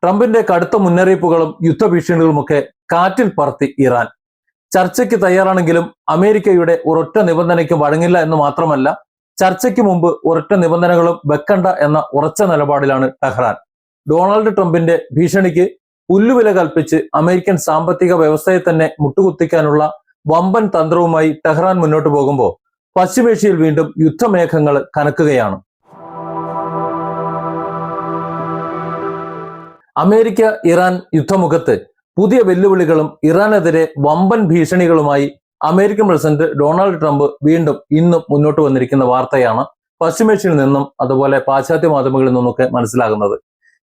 ട്രംപിന്റെ കടുത്ത മുന്നറിയിപ്പുകളും യുദ്ധഭീഷണികളുമൊക്കെ കാറ്റിൽ പറത്തി ഇറാൻ. ചർച്ചയ്ക്ക് തയ്യാറാണെങ്കിലും അമേരിക്കയുടെ ഒരൊറ്റ നിബന്ധനയ്ക്ക് വഴങ്ങില്ല എന്ന് മാത്രമല്ല, ചർച്ചയ്ക്ക് മുമ്പ് ഒരൊറ്റ നിബന്ധനകളും വെക്കണ്ട എന്ന ഉറച്ച നിലപാടിലാണ് ടെഹ്റാൻ. ഡൊണാൾഡ് ട്രംപിന്റെ ഭീഷണിക്ക് പുല്ലുവില കൽപ്പിച്ച് അമേരിക്കൻ സാമ്പത്തിക വ്യവസ്ഥയെ തന്നെ മുട്ടുകുത്തിക്കാനുള്ള വമ്പൻ തന്ത്രവുമായി ടെഹ്റാൻ മുന്നോട്ട് പോകുമ്പോൾ പശ്ചിമേഷ്യയിൽ വീണ്ടും യുദ്ധമേഘങ്ങൾ കനക്കുകയാണ്. അമേരിക്ക ഇറാൻ യുദ്ധമുഖത്ത് പുതിയ വെല്ലുവിളികളും ഇറാനെതിരെ വമ്പൻ ഭീഷണികളുമായി അമേരിക്കൻ പ്രസിഡന്റ് ഡൊണാൾഡ് ട്രംപ് വീണ്ടും ഇന്നും മുന്നോട്ട് വന്നിരിക്കുന്ന വാർത്തയാണ് പശ്ചിമേഷ്യയിൽ നിന്നും അതുപോലെ പാശ്ചാത്യ മാധ്യമങ്ങളിൽ നിന്നൊക്കെ മനസ്സിലാകുന്നത്.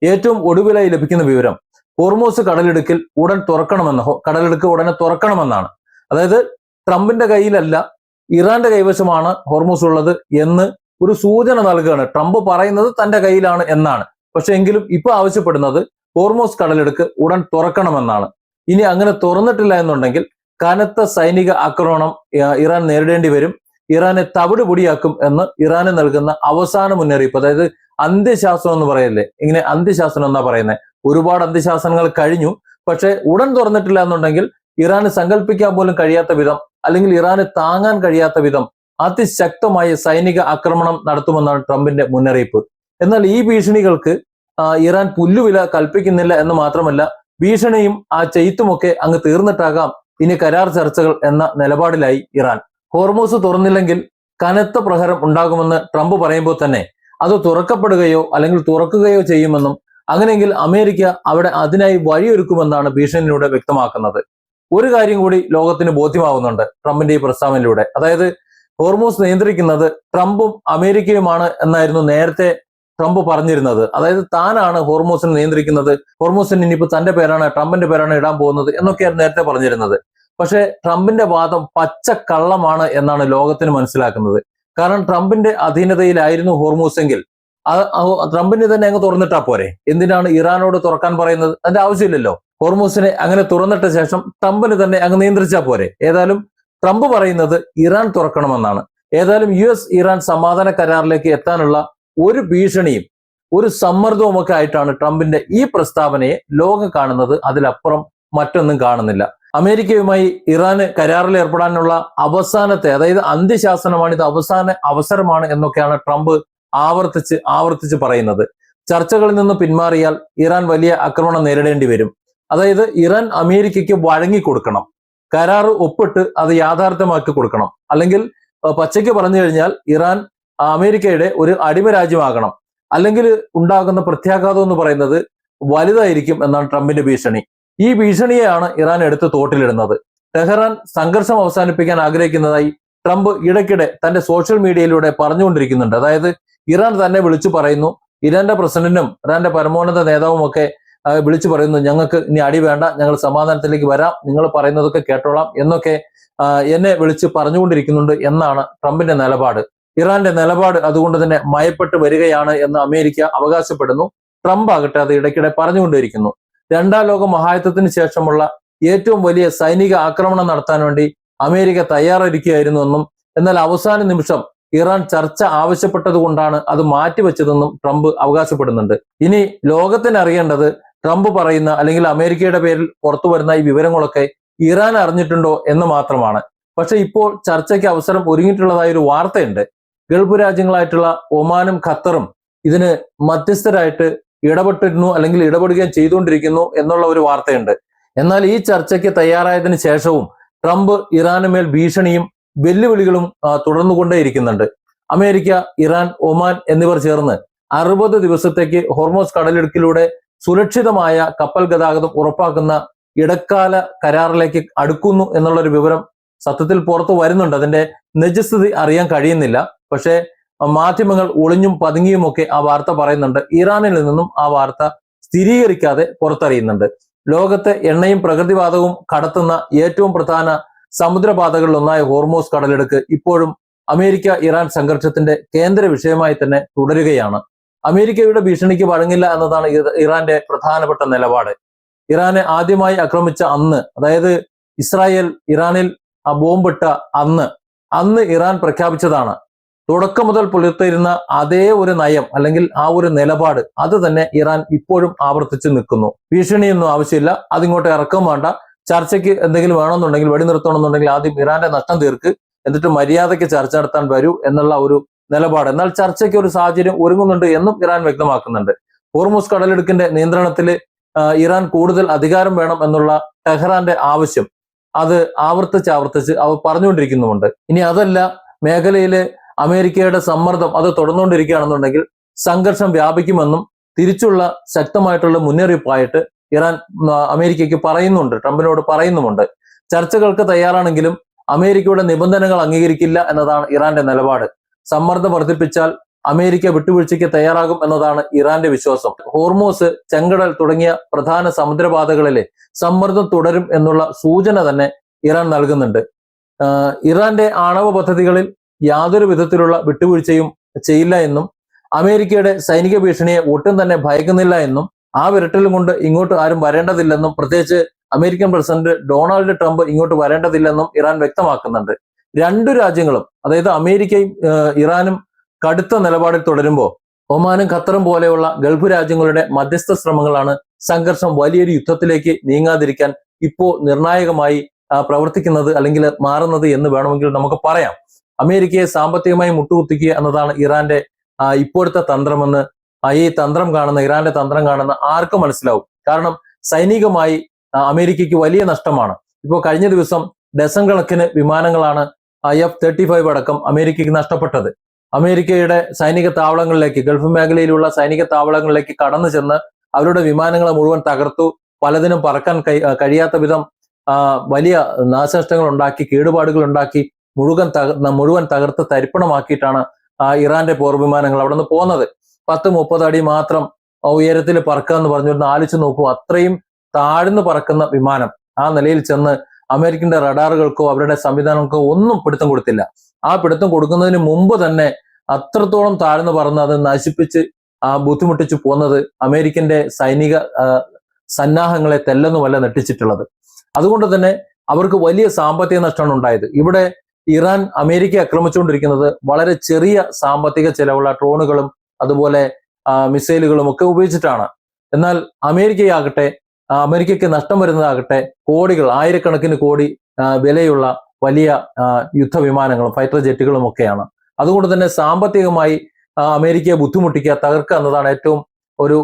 ഏറ്റവും ഒടുവിലായി ലഭിക്കുന്ന വിവരം ഹോർമൂസ് കടലിടുക്കിൽ കടലിടുക്ക് ഉടനെ തുറക്കണമെന്നാണ്. അതായത് ട്രംപിന്റെ കയ്യിലല്ല, ഇറാന്റെ കൈവശമാണ് ഹോർമൂസ് ഉള്ളത് എന്ന് ഒരു സൂചന നൽകുകയാണ്. ട്രംപ് പറയുന്നത് തന്റെ കയ്യിലാണ് എന്നാണ്. പക്ഷെ എങ്കിലും ഇപ്പൊ ആവശ്യപ്പെടുന്നത് ഹോർമൂസ് കടലിടുക്ക് ഉടൻ തുറക്കണമെന്നാണ്. ഇനി അങ്ങനെ തുറന്നിട്ടില്ല എന്നുണ്ടെങ്കിൽ കനത്ത സൈനിക ആക്രമണം ഇറാൻ നേരിടേണ്ടി വരും. ഇറാനെ തവിട് പൊടിയാക്കും എന്ന് ഇറാന് നൽകുന്ന അവസാന മുന്നറിയിപ്പ്, അതായത് അന്ത്യശാസനം എന്ന് പറയല്ലേ, ഇങ്ങനെ അന്ത്യശാസനം എന്നാ പറയുന്നത്. ഒരുപാട് അന്ത്യശാസനങ്ങൾ കഴിഞ്ഞു. പക്ഷെ ഉടൻ തുറന്നിട്ടില്ല എന്നുണ്ടെങ്കിൽ ഇറാന് സങ്കല്പിക്കാൻ പോലും കഴിയാത്ത വിധം, അല്ലെങ്കിൽ ഇറാന് താങ്ങാൻ കഴിയാത്ത വിധം അതിശക്തമായ സൈനിക ആക്രമണം നടത്തുമെന്നാണ് ട്രംപിന്റെ മുന്നറിയിപ്പ്. എന്നാൽ ഈ ഭീഷണികൾക്ക് ഇറാൻ പുല്ലുവില കൽപ്പിക്കുന്നില്ല എന്ന് മാത്രമല്ല, ഭീഷണിയും ആ ചെയ്ത്തുമൊക്കെ അങ്ങ് തീർന്നിട്ടാകാം ഇനി കരാർ ചർച്ചകൾ എന്ന നിലപാടിലായി ഇറാൻ. ഹോർമൂസ് തുറന്നില്ലെങ്കിൽ കനത്ത പ്രഹരം ഉണ്ടാകുമെന്ന് ട്രംപ് പറയുമ്പോൾ തന്നെ അത് തുറക്കപ്പെടുകയോ അല്ലെങ്കിൽ തുറക്കുകയോ ചെയ്യുമെന്നും, അങ്ങനെയെങ്കിൽ അമേരിക്ക അവിടെ അതിനായി വഴിയൊരുക്കുമെന്നാണ് ഭീഷണിയിലൂടെ വ്യക്തമാക്കുന്നത്. ഒരു കാര്യം കൂടി ലോകത്തിന് ബോധ്യമാവുന്നുണ്ട് ട്രംപിന്റെ ഈ പ്രസ്താവനയിലൂടെ. അതായത് ഹോർമൂസ് നിയന്ത്രിക്കുന്നത് ട്രംപും അമേരിക്കയുമാണ് എന്നായിരുന്നു നേരത്തെ ട്രംപ് പറഞ്ഞിരുന്നത്. അതായത് താനാണ് ഹോർമൂസിനെ നിയന്ത്രിക്കുന്നത്, ഹോർമൂസിന് ഇനിയിപ്പോ തന്റെ പേരാണ്, ട്രംപിന്റെ പേരാണ് ഇടാൻ പോകുന്നത് എന്നൊക്കെയാണ് നേരത്തെ പറഞ്ഞിരുന്നത്. പക്ഷെ ട്രംപിന്റെ വാദം പച്ചക്കള്ളമാണ് എന്നാണ് ലോകത്തിന് മനസ്സിലാക്കുന്നത്. കാരണം ട്രംപിന്റെ അധീനതയിലായിരുന്നു ഹോർമൂസ് എങ്കിൽ ട്രംപിന് തന്നെ അങ്ങ് തുറന്നിട്ടാ പോരെ. എന്തിനാണ് ഇറാനോട് തുറക്കാൻ പറയുന്നത്? അതിന്റെ ആവശ്യമില്ലല്ലോ. ഹോർമൂസിനെ അങ്ങനെ തുറന്നിട്ട ശേഷം ട്രംപിന് തന്നെ അങ്ങ് നിയന്ത്രിച്ചാൽ പോരെ. ഏതായാലും ട്രംപ് പറയുന്നത് ഇറാൻ തുറക്കണമെന്നാണ്. ഏതായാലും ഇറാൻ സമാധാന കരാറിലേക്ക് എത്താനുള്ള ഒരു ഭീഷണിയും ഒരു സമ്മർദ്ദവും ഒക്കെ ആയിട്ടാണ് ട്രംപിന്റെ ഈ പ്രസ്താവനയെ ലോകം കാണുന്നത്. അതിലപ്പുറം മറ്റൊന്നും കാണുന്നില്ല. അമേരിക്കയുമായി ഇറാന് കരാറിൽ ഏർപ്പെടാനുള്ള അവസാനത്തെ, അതായത് അന്ത്യശാസനമാണ്, ഇത് അവസാന അവസരമാണ് എന്നൊക്കെയാണ് ട്രംപ് ആവർത്തിച്ച് പറയുന്നത്. ചർച്ചകളിൽ നിന്ന് പിന്മാറിയാൽ ഇറാൻ വലിയ ആക്രമണം നേരിടേണ്ടി വരും. അതായത് ഇറാൻ അമേരിക്കയ്ക്ക് വഴങ്ങിക്കൊടുക്കണം, കരാർ ഒപ്പിട്ട് അത് യാഥാർത്ഥ്യമാക്കി കൊടുക്കണം. അല്ലെങ്കിൽ പച്ചയ്ക്ക് പറഞ്ഞു കഴിഞ്ഞാൽ ഇറാൻ അമേരിക്കയുടെ ഒരു അടിമ രാജ്യമാകണം. അല്ലെങ്കിൽ ഉണ്ടാകുന്ന പ്രത്യാഘാതം എന്ന് പറയുന്നത് വലുതായിരിക്കും എന്നാണ് ട്രംപിന്റെ ഭീഷണി. ഈ ഭീഷണിയെയാണ് ഇറാൻ എടുത്ത് തോട്ടിലിടുന്നത്. ടെഹ്റാൻ സംഘർഷം അവസാനിപ്പിക്കാൻ ആഗ്രഹിക്കുന്നതായി ട്രംപ് ഇടയ്ക്കിടെ തന്റെ സോഷ്യൽ മീഡിയയിലൂടെ പറഞ്ഞുകൊണ്ടിരിക്കുന്നുണ്ട്. അതായത് ഇറാൻ തന്നെ വിളിച്ചു പറയുന്നു, ഇറാന്റെ പ്രസിഡന്റും ഇറാന്റെ പരമോന്നത നേതാവും ഒക്കെ വിളിച്ചു പറയുന്നു, ഞങ്ങൾക്ക് ഇനി അടി വേണ്ട, ഞങ്ങൾ സമാധാനത്തിലേക്ക് വരാം, നിങ്ങൾ പറയുന്നതൊക്കെ കേട്ടോളാം എന്നൊക്കെ എന്നെ വിളിച്ച് പറഞ്ഞുകൊണ്ടിരിക്കുന്നുണ്ട് എന്നാണ് ട്രംപിന്റെ നിലപാട്. ഇറാന്റെ നിലപാട് അതുകൊണ്ട് തന്നെ മയപ്പെട്ട് വരികയാണ് എന്ന് അമേരിക്ക അവകാശപ്പെടുന്നു. ട്രംപ് ആകട്ടെ അത് ഇടയ്ക്കിടെ പറഞ്ഞുകൊണ്ടിരിക്കുന്നു. രണ്ടാം ലോക മഹായുദ്ധത്തിന് ശേഷമുള്ള ഏറ്റവും വലിയ സൈനിക ആക്രമണം നടത്താൻ വേണ്ടി അമേരിക്ക തയ്യാറായിരിക്കുകയായിരുന്നു എന്നും, എന്നാൽ അവസാന നിമിഷം ഇറാൻ ചർച്ച ആവശ്യപ്പെട്ടത് കൊണ്ടാണ് അത് മാറ്റിവെച്ചതെന്നും ട്രംപ് അവകാശപ്പെടുന്നുണ്ട്. ഇനി ലോകത്തിന് അറിയേണ്ടത് ട്രംപ് പറയുന്ന അല്ലെങ്കിൽ അമേരിക്കയുടെ പേരിൽ പുറത്തു വരുന്ന ഈ വിവരങ്ങളൊക്കെ ഇറാൻ അറിഞ്ഞിട്ടുണ്ടോ എന്ന് മാത്രമാണ്. പക്ഷെ ഇപ്പോൾ ചർച്ചയ്ക്ക് അവസരം ഒരുങ്ങിയിട്ടുള്ളതായ ഒരു വാർത്തയുണ്ട്. ഗൾഫ് രാജ്യങ്ങളായിട്ടുള്ള ഒമാനും ഖത്തറും ഇതിന് മധ്യസ്ഥരായിട്ട് ഇടപെട്ടിരുന്നു അല്ലെങ്കിൽ ഇടപെടുകയും ചെയ്തുകൊണ്ടിരിക്കുന്നു എന്നുള്ള ഒരു വാർത്തയുണ്ട്. എന്നാൽ ഈ ചർച്ചയ്ക്ക് തയ്യാറായതിനു ശേഷവും ട്രംപ് ഇറാന് മേൽ ഭീഷണിയും വെല്ലുവിളികളും തുടർന്നുകൊണ്ടേയിരിക്കുന്നുണ്ട്. അമേരിക്ക, ഇറാൻ, ഒമാൻ എന്നിവർ ചേർന്ന് 60 ദിവസത്തേക്ക് ഹോർമൂസ് കടലിടുക്കിലൂടെ സുരക്ഷിതമായ കപ്പൽ ഗതാഗതം ഉറപ്പാക്കുന്ന ഇടക്കാല കരാറിലേക്ക് അടുക്കുന്നു എന്നുള്ളൊരു വിവരം സത്യത്തിൽ പുറത്തു വരുന്നുണ്ട്. അതിന്റെ നിജസ്ഥിതി അറിയാൻ കഴിയുന്നില്ല. പക്ഷേ മാധ്യമങ്ങൾ ഒളിഞ്ഞും പതുങ്ങിയും ഒക്കെ ആ വാർത്ത പറയുന്നുണ്ട്. ഇറാനിൽ നിന്നും ആ വാർത്ത സ്ഥിരീകരിക്കാതെ പുറത്തറിയുന്നുണ്ട്. ലോകത്തെ എണ്ണയും പ്രകൃതിവാതകവും കടത്തുന്ന ഏറ്റവും പ്രധാന സമുദ്രപാതകളിലൊന്നായ ഹോർമൂസ് കടലിടുക്ക് ഇപ്പോഴും അമേരിക്ക ഇറാൻ സംഘർഷത്തിന്റെ കേന്ദ്ര വിഷയമായി തന്നെ തുടരുകയാണ്. അമേരിക്കയുടെ ഭീഷണിക്ക് വഴങ്ങില്ല എന്നതാണ് ഇറാന്റെ പ്രധാനപ്പെട്ട നിലപാട്. ഇറാനെ ആദ്യമായി ആക്രമിച്ച അന്ന്, അതായത് ഇസ്രായേൽ ഇറാനിൽ ബോംബിട്ട അന്ന് ഇറാൻ പ്രഖ്യാപിച്ചതാണ് തുടക്കം മുതൽ പുലർത്തിയിരുന്ന അതേ ഒരു നയം അല്ലെങ്കിൽ ആ ഒരു നിലപാട് അത് തന്നെ ഇറാൻ ഇപ്പോഴും ആവർത്തിച്ച് നിൽക്കുന്നു. ഭീഷണിയൊന്നും ആവശ്യമില്ല, അതിങ്ങോട്ട് ഇറക്കം വേണ്ട, ചർച്ചയ്ക്ക് എന്തെങ്കിലും വേണമെന്നുണ്ടെങ്കിൽ വെടിനിർത്തണമെന്നുണ്ടെങ്കിൽ ആദ്യം ഇറാന്റെ നഷ്ടം തീർക്ക്, എന്നിട്ട് മര്യാദയ്ക്ക് ചർച്ച നടത്താൻ വരൂ എന്നുള്ള ഒരു നിലപാട്. എന്നാൽ ചർച്ചയ്ക്ക് ഒരു സാഹചര്യം ഒരുങ്ങുന്നുണ്ട് എന്നും ഇറാൻ വ്യക്തമാക്കുന്നുണ്ട്. ഹോർമുസ് കടലിടുക്കിന്റെ നിയന്ത്രണത്തിൽ ഇറാൻ കൂടുതൽ അധികാരം വേണം എന്നുള്ള ടെഹ്റാന്റെ ആവശ്യം അത് ആവർത്തിച്ച് അവർ പറഞ്ഞുകൊണ്ടിരിക്കുന്നുമുണ്ട്. ഇനി അതല്ല, മേഖലയിലെ അമേരിക്കയുടെ സമ്മർദ്ദം അത് തുടർന്നുകൊണ്ടിരിക്കുകയാണെന്നുണ്ടെങ്കിൽ സംഘർഷം വ്യാപിക്കുമെന്നും തിരിച്ചുള്ള ശക്തമായിട്ടുള്ള മുന്നറിയിപ്പായിട്ട് ഇറാൻ അമേരിക്കയ്ക്ക് പറയുന്നുണ്ട്, ട്രംപിനോട് പറയുന്നുമുണ്ട്. ചർച്ചകൾക്ക് തയ്യാറാണെങ്കിലും അമേരിക്കയുടെ നിബന്ധനകൾ അംഗീകരിക്കില്ല എന്നതാണ് ഇറാന്റെ നിലപാട്. സമ്മർദ്ദം വർദ്ധിപ്പിച്ചാൽ അമേരിക്ക വിട്ടുവീഴ്ചയ്ക്ക് തയ്യാറാകും എന്നതാണ് ഇറാന്റെ വിശ്വാസം. ഹോർമോസ്, ചെങ്കടൽ തുടങ്ങിയ പ്രധാന സമുദ്രപാതകളിലെ സമ്മർദ്ദം തുടരും എന്നുള്ള സൂചന തന്നെ ഇറാൻ നൽകുന്നുണ്ട്. ഇറാന്റെ ആണവ പദ്ധതികളിൽ യാതൊരു വിധത്തിലുള്ള വിട്ടുവീഴ്ചയും ചെയ്യില്ല എന്നും അമേരിക്കയുടെ സൈനിക ഭീഷണിയെ ഒട്ടും തന്നെ ഭയക്കുന്നില്ല എന്നും ആ വിരട്ടലും കൊണ്ട് ഇങ്ങോട്ട് ആരും വരേണ്ടതില്ലെന്നും പ്രത്യേകിച്ച് അമേരിക്കൻ പ്രസിഡന്റ് ഡൊണാൾഡ് ട്രംപ് ഇങ്ങോട്ട് വരേണ്ടതില്ലെന്നും ഇറാൻ വ്യക്തമാക്കുന്നുണ്ട്. രണ്ടു രാജ്യങ്ങളും, അതായത് അമേരിക്കയും ഇറാനും കടുത്ത നിലപാടിൽ തുടരുമ്പോൾ ഒമാനും ഖത്തറും പോലെയുള്ള ഗൾഫ് രാജ്യങ്ങളുടെ മധ്യസ്ഥ ശ്രമങ്ങളാണ് സംഘർഷം വലിയൊരു യുദ്ധത്തിലേക്ക് നീങ്ങാതിരിക്കാൻ ഇപ്പോൾ നിർണായകമായി പ്രവർത്തിക്കുന്നത് അല്ലെങ്കിൽ മാറുന്നത് എന്ന് വേണമെങ്കിൽ നമുക്ക് പറയാം. അമേരിക്കയെ സാമ്പത്തികമായി മുട്ടുകുത്തിക്കുക എന്നതാണ് ഇറാന്റെ ഇപ്പോഴത്തെ തന്ത്രമെന്ന് ഈ തന്ത്രം കാണുന്ന, ഇറാന്റെ തന്ത്രം കാണുന്ന ആർക്കും മനസ്സിലാവും. കാരണം സൈനികമായി അമേരിക്കയ്ക്ക് വലിയ നഷ്ടമാണ്. ഇപ്പോൾ കഴിഞ്ഞ ദിവസം ഡസൻ കണക്കിന് വിമാനങ്ങളാണ് F-35 അടക്കം അമേരിക്കയ്ക്ക് നഷ്ടപ്പെട്ടത്. അമേരിക്കയുടെ സൈനിക താവളങ്ങളിലേക്ക്, ഗൾഫ് മേഖലയിലുള്ള സൈനിക താവളങ്ങളിലേക്ക് കടന്നു ചെന്ന് അവരുടെ വിമാനങ്ങളെ മുഴുവൻ തകർത്തു. പലതിനും പറക്കാൻ കഴിയാത്ത വിധം വലിയ നാശനഷ്ടങ്ങൾ ഉണ്ടാക്കി, കേടുപാടുകൾ ഉണ്ടാക്കി, മുഴുവൻ തകർത്ത് തരിപ്പണമാക്കിയിട്ടാണ് ഇറാന്റെ പോർവിമാനങ്ങൾ അവിടെ നിന്ന് പോകുന്നത്. 10-30 അടി മാത്രം ഉയരത്തിൽ പറക്കുക എന്ന് പറഞ്ഞിരുന്ന ആലോചിച്ച് നോക്കൂ. അത്രയും താഴ്ന്നു പറക്കുന്ന വിമാനം ആ നിലയിൽ ചെന്ന് അമേരിക്കന്റെ റഡാറുകൾക്കോ അവരുടെ സംവിധാനങ്ങൾക്കോ ഒന്നും പിടുത്തം കൊടുത്തില്ല. ആ പിടുത്തം കൊടുക്കുന്നതിന് മുമ്പ് തന്നെ അത്രത്തോളം താഴ്ന്നു പറന്ന് അത് നശിപ്പിച്ച് ബുദ്ധിമുട്ടിച്ചു പോകുന്നത് അമേരിക്കന്റെ സൈനിക സന്നാഹങ്ങളെ തെല്ലൊന്നുമല്ല നെട്ടിച്ചിട്ടുള്ളത്. അതുകൊണ്ട് തന്നെ അവർക്ക് വലിയ സാമ്പത്തിക നഷ്ടമാണ് ഉണ്ടായത്. ഇവിടെ ഇറാൻ അമേരിക്കയെ ആക്രമിച്ചുകൊണ്ടിരിക്കുന്നത് വളരെ ചെറിയ സാമ്പത്തിക ചെലവുള്ള ഡ്രോണുകളും അതുപോലെ മിസൈലുകളും ഒക്കെ ഉപയോഗിച്ചിട്ടാണ്. എന്നാൽ അമേരിക്കയ്ക്ക് നഷ്ടം വരുന്നതാകട്ടെ കോടികൾ, ആയിരക്കണക്കിന് കോടി വിലയുള്ള വലിയ യുദ്ധവിമാനങ്ങളും ഫൈറ്റർ ജെറ്റുകളും ഒക്കെയാണ്. അതുകൊണ്ട് തന്നെ സാമ്പത്തികമായി അമേരിക്കയെ ബുദ്ധിമുട്ടിക്കുക, തകർക്കുക എന്നതാണ് ഏറ്റവും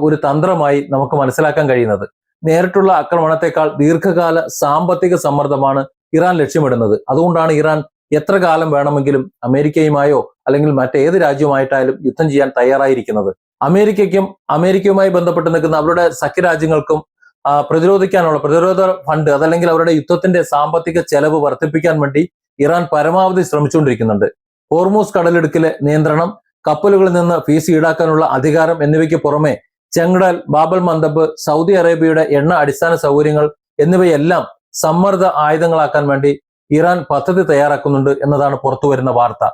ഒരു തന്ത്രമായി നമുക്ക് മനസ്സിലാക്കാൻ കഴിയുന്നത്. നേരിട്ടുള്ള ആക്രമണത്തെക്കാൾ ദീർഘകാല സാമ്പത്തിക സമ്മർദ്ദമാണ് ഇറാൻ ലക്ഷ്യമിടുന്നത്. അതുകൊണ്ടാണ് ഇറാൻ എത്ര കാലം വേണമെങ്കിലും അമേരിക്കയുമായോ അല്ലെങ്കിൽ മറ്റേത് രാജ്യവുമായിട്ടായാലും യുദ്ധം ചെയ്യാൻ തയ്യാറായിരിക്കുന്നത്. അമേരിക്കയുമായി ബന്ധപ്പെട്ട് നിൽക്കുന്ന അവരുടെ സഖ്യരാജ്യങ്ങൾക്കും പ്രതിരോധ ഫണ്ട്, അതല്ലെങ്കിൽ അവരുടെ യുദ്ധത്തിന്റെ സാമ്പത്തിക ചെലവ് വർദ്ധിപ്പിക്കാൻ വേണ്ടി ഇറാൻ പരമാവധി ശ്രമിച്ചുകൊണ്ടിരിക്കുന്നുണ്ട്. ഹോർമൂസ് കടലിടുക്കിലെ നിയന്ത്രണം, കപ്പലുകളിൽ നിന്ന് ഫീസ് ഈടാക്കാനുള്ള അധികാരം എന്നിവയ്ക്ക് പുറമെ ചെങ്കടൽ, ബാബൽ മന്ദബ്, സൗദി അറേബ്യയുടെ എണ്ണ അടിസ്ഥാന സൗകര്യങ്ങൾ എന്നിവയെല്ലാം സമ്മർദ്ദ ആയുധങ്ങളാക്കാൻ വേണ്ടി ഇറാൻ പദ്ധതി തയ്യാറാക്കുന്നുണ്ട് എന്നതാണ് പുറത്തുവരുന്ന വാർത്ത.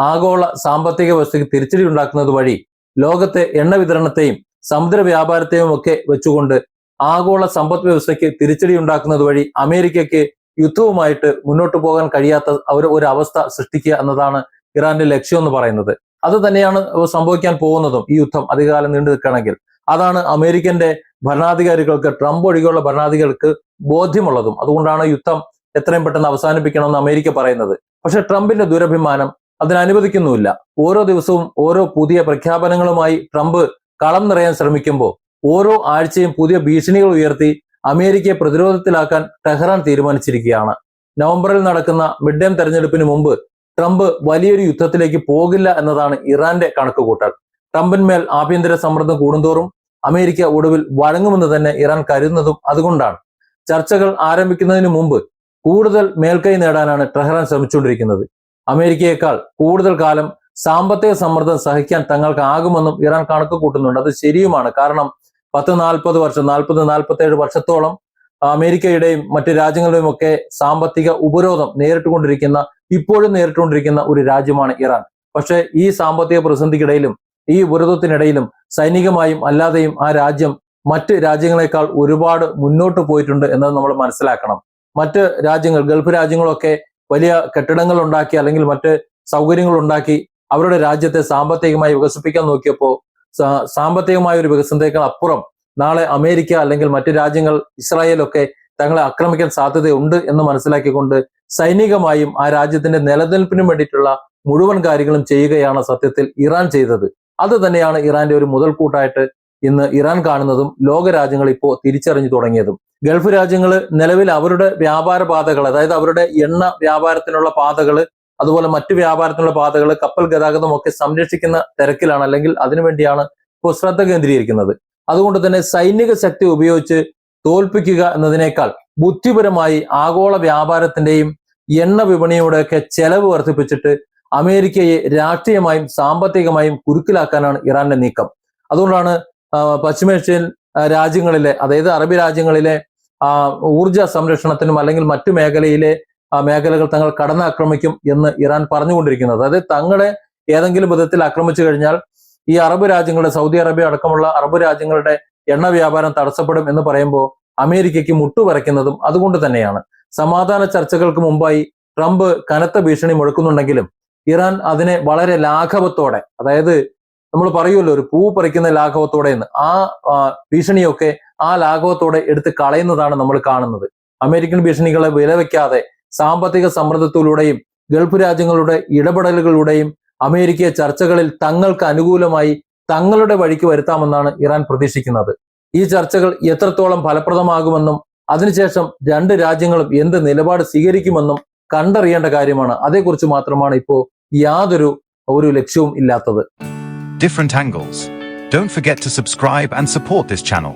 ആഗോള സാമ്പത്തിക വ്യവസ്ഥയ്ക്ക് തിരിച്ചടി ഉണ്ടാക്കുന്നത് വഴി ലോകത്തെ എണ്ണ വിതരണത്തെയും സമുദ്ര വ്യാപാരത്തെയും ഒക്കെ വെച്ചുകൊണ്ട് ആഗോള സമ്പദ് വ്യവസ്ഥയ്ക്ക് തിരിച്ചടി ഉണ്ടാക്കുന്നത് വഴി അമേരിക്കയ്ക്ക് യുദ്ധവുമായിട്ട് മുന്നോട്ട് പോകാൻ കഴിയാത്ത ഒരു അവസ്ഥ സൃഷ്ടിക്കുക എന്നതാണ് ഇറാന്റെ ലക്ഷ്യം എന്ന് പറയുന്നത്. അത് തന്നെയാണ് സംഭവിക്കാൻ പോകുന്നതും. ഈ യുദ്ധം അധികകാലം നീണ്ടു നിൽക്കുകയാണെങ്കിൽ അതാണ് അമേരിക്കന്റെ ഭരണാധികാരികൾക്ക്, ട്രംപ് ഒഴികെയുള്ള ഭരണാധികാരികൾക്ക് ബോധ്യമുള്ളതും. അതുകൊണ്ടാണ് യുദ്ധം എത്രയും പെട്ടെന്ന് അവസാനിപ്പിക്കണമെന്ന് അമേരിക്ക പറയുന്നത്. പക്ഷെ ട്രംപിന്റെ ദുരഭിമാനം അതിനനുവദിക്കുന്നുമില്ല. ഓരോ ദിവസവും ഓരോ പുതിയ പ്രഖ്യാപനങ്ങളുമായി ട്രംപ് കളം നിറയാൻ ശ്രമിക്കുമ്പോൾ ഓരോ ആഴ്ചയും പുതിയ ഭീഷണികൾ ഉയർത്തി അമേരിക്കയെ പ്രതിരോധത്തിലാക്കാൻ ടെഹ്റാൻ തീരുമാനിച്ചിരിക്കുകയാണ്. നവംബറിൽ നടക്കുന്ന മിഡ് ടേം തെരഞ്ഞെടുപ്പിന് മുമ്പ് ട്രംപ് വലിയൊരു യുദ്ധത്തിലേക്ക് പോകില്ല എന്നതാണ് ഇറാന്റെ കണക്കുകൂട്ടൽ. ട്രംപിന്മേൽ ആഭ്യന്തര സമ്മർദ്ദം കൂടുന്തോറും അമേരിക്ക ഒടുവിൽ വഴങ്ങുമെന്ന് തന്നെ ഇറാൻ കരുതുന്നതും അതുകൊണ്ടാണ്. ചർച്ചകൾ ആരംഭിക്കുന്നതിന് മുമ്പ് കൂടുതൽ മേൽക്കൈ നേടാനാണ് ടെഹ്റാൻ ശ്രമിച്ചുകൊണ്ടിരിക്കുന്നത്. അമേരിക്കയേക്കാൾ കൂടുതൽ കാലം സാമ്പത്തിക സമ്മർദ്ദം സഹിക്കാൻ തങ്ങൾക്കാകുമെന്നും ഇറാൻ കണക്ക് കൂട്ടുന്നുണ്ട്. അത് ശരിയുമാണ്. കാരണം 40-47 വർഷത്തോളം അമേരിക്കയുടെയും മറ്റു രാജ്യങ്ങളുടെയും ഒക്കെ സാമ്പത്തിക ഉപരോധം ഇപ്പോഴും നേരിട്ടുകൊണ്ടിരിക്കുന്ന ഒരു രാജ്യമാണ് ഇറാൻ. പക്ഷെ ഈ സാമ്പത്തിക പ്രതിസന്ധിക്കിടയിലും ഈ ഉപരോധത്തിനിടയിലും സൈനികമായും അല്ലാതെയും ആ രാജ്യം മറ്റ് രാജ്യങ്ങളെക്കാൾ ഒരുപാട് മുന്നോട്ട് പോയിട്ടുണ്ട് എന്നത് നമ്മൾ മനസ്സിലാക്കണം. മറ്റ് രാജ്യങ്ങൾ, ഗൾഫ് രാജ്യങ്ങളൊക്കെ വലിയ കെട്ടിടങ്ങൾ ഉണ്ടാക്കി അല്ലെങ്കിൽ മറ്റ് സൗകര്യങ്ങൾ ഉണ്ടാക്കി അവരുടെ രാജ്യത്തെ സാമ്പത്തികമായി വികസിപ്പിക്കാൻ നോക്കിയപ്പോൾ സാമ്പത്തികമായ ഒരു വികസനത്തേക്കാൾ അപ്പുറം നാളെ അമേരിക്ക അല്ലെങ്കിൽ മറ്റു രാജ്യങ്ങൾ ഇസ്രായേലൊക്കെ തങ്ങളെ ആക്രമിക്കാൻ സാധ്യതയുണ്ട് എന്ന് മനസ്സിലാക്കിക്കൊണ്ട് സൈനികമായും ആ രാജ്യത്തിന്റെ നിലനിൽപ്പിനും വേണ്ടിയിട്ടുള്ള മുഴുവൻ കാര്യങ്ങളും ചെയ്യുകയാണ് സത്യത്തിൽ ഇറാൻ ചെയ്തത്. അത് തന്നെയാണ് ഇറാന്റെ ഒരു മുതൽക്കൂട്ടായിട്ട് ഇന്ന് ഇറാൻ കാണുന്നതും ലോക രാജ്യങ്ങൾ ഇപ്പോൾ തിരിച്ചറിഞ്ഞു തുടങ്ങിയതും. ഗൾഫ് രാജ്യങ്ങൾ നിലവിൽ അവരുടെ വ്യാപാര പാതകൾ, അതായത് അവരുടെ എണ്ണ വ്യാപാരത്തിനുള്ള പാതകൾ, അതുപോലെ മറ്റു വ്യാപാരത്തിനുള്ള പാതകൾ, കപ്പൽ ഗതാഗതം ഒക്കെ സംരക്ഷിക്കുന്ന തിരക്കിലാണ്, അല്ലെങ്കിൽ അതിനുവേണ്ടിയാണ് ഇപ്പോൾ ശ്രദ്ധ കേന്ദ്രീകരിക്കുന്നത്. അതുകൊണ്ട് തന്നെ സൈനിക ശക്തി ഉപയോഗിച്ച് തോൽപ്പിക്കുക എന്നതിനേക്കാൾ ബുദ്ധിപരമായി ആഗോള വ്യാപാരത്തിന്റെയും എണ്ണ വിപണിയുടെയൊക്കെ ചെലവ് വർദ്ധിപ്പിച്ചിട്ട് അമേരിക്കയെ രാഷ്ട്രീയമായും സാമ്പത്തികമായും കുരുക്കിലാക്കാനാണ് ഇറാന്റെ നീക്കം. അതുകൊണ്ടാണ് പശ്ചിമേഷ്യൻ രാജ്യങ്ങളിലെ, അതായത് അറബി രാജ്യങ്ങളിലെ ഊർജ സംരക്ഷണത്തിനും അല്ലെങ്കിൽ മറ്റു മേഖലകൾ തങ്ങൾ കടന്നാക്രമിക്കും എന്ന് ഇറാൻ പറഞ്ഞുകൊണ്ടിരിക്കുന്നത്. അതായത് തങ്ങളെ ഏതെങ്കിലും വിധത്തിൽ ആക്രമിച്ചു കഴിഞ്ഞാൽ ഈ അറബ് രാജ്യങ്ങളുടെ, സൗദി അറേബ്യ അടക്കമുള്ള അറബ് രാജ്യങ്ങളുടെ എണ്ണ വ്യാപാരം തടസ്സപ്പെടും എന്ന് പറയുമ്പോൾ അമേരിക്കയ്ക്ക് മുട്ടുപറയ്ക്കുന്നതും അതുകൊണ്ട് തന്നെയാണ്. സമാധാന ചർച്ചകൾക്ക് മുമ്പായി ട്രംപ് കനത്ത ഭീഷണി മുഴക്കുന്നുണ്ടെങ്കിലും ഇറാൻ അതിനെ വളരെ ലാഘവത്തോടെ, അതായത് നമ്മൾ പറയുമല്ലോ ഒരു പൂ പറിക്കുന്ന ലാഘവത്തോടെ എന്ന്, ആ ഭീഷണിയൊക്കെ ആ ലാഘവത്തോടെ എടുത്ത് കളയുന്നതാണ് നമ്മൾ കാണുന്നത്. അമേരിക്കൻ ഭീഷണികളെ വിലവെക്കാതെ സാമ്പത്തിക സമ്മർദ്ദത്തിലൂടെയും ഗൾഫ് രാജ്യങ്ങളുടെ ഇടപെടലുകളിലൂടെയും അമേരിക്കയെ ചർച്ചകളിൽ തങ്ങൾക്ക് അനുകൂലമായി തങ്ങളുടെ വഴിക്ക് വരുത്താമെന്നാണ് ഇറാൻ പ്രതീക്ഷിക്കുന്നത്. ഈ ചർച്ചകൾ എത്രത്തോളം ഫലപ്രദമാകുമെന്നും അതിനുശേഷം രണ്ട് രാജ്യങ്ങളും എന്ത് നിലപാട് സ്വീകരിക്കുമെന്നും കണ്ടറിയേണ്ട കാര്യമാണ്. അതേക്കുറിച്ച് മാത്രമാണ് ഇപ്പോൾ യാതൊരു ലക്ഷ്യവും ഇല്ലാത്തത്. Different angles. Don't forget to subscribe and support this channel.